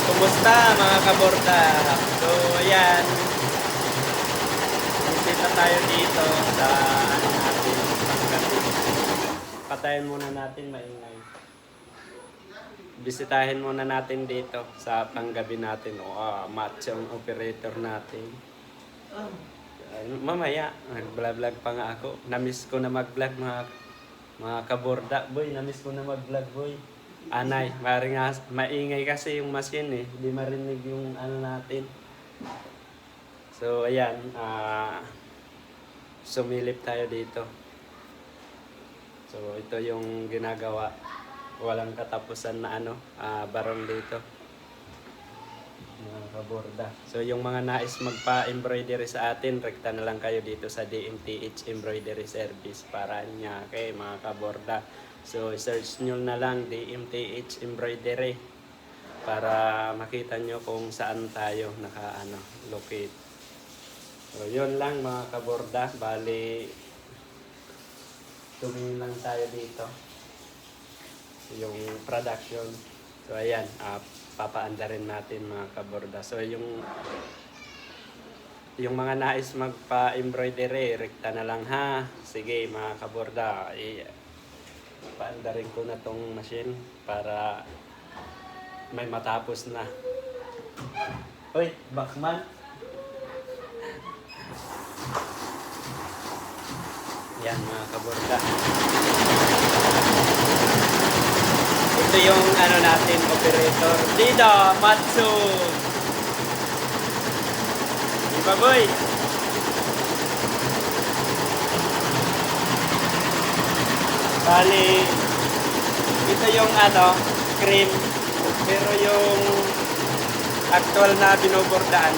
kumusta mga kaborda? So, ayan. Bisita tayo dito sa ano natin, panggabi. Patayin muna natin maingay. Bisitahin muna natin dito sa panggabi natin. Macho ang operator natin. Mamaya, nag-vlog pa nga ako. Namiss ko na mag-vlog mga kaborda. Boy, namiss ko na mag-vlog, boy. Anay, maingay kasi yung machine eh. Hindi marinig yung ano natin. So, ayan. Sumilip tayo dito. So, ito yung ginagawa. Walang katapusan na barong dito. Mga kaborda. So, yung mga nais magpa-embroidery sa atin, rekta na lang kayo dito sa DMTH Embroidery Service para niya kay mga kaborda. So, search nyo na lang DMTH Embroidery para makita nyo kung saan tayo locate. So, yun lang mga kaborda. Bali, tumingin lang tayo dito. Yung production. So, ayan. Papaanda rin natin mga kaborda. So, yung mga nais magpa-embroidery, rekta na lang ha. Sige mga kaborda. Paanda rin ko na tong machine para may matapos na. Uy, Bakman. Yan mga kaborda. Ito yung natin, operator. Dida, Matsu. Diba boy? Bali, ito yung cream. Pero yung actual na binuborda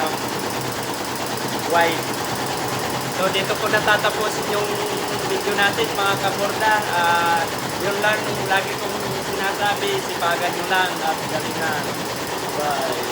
white. So dito ko natatapos yung video natin mga kaborda. Yun lang lagi kong sinasabi, sipagan nyo lang at galingan. Bye.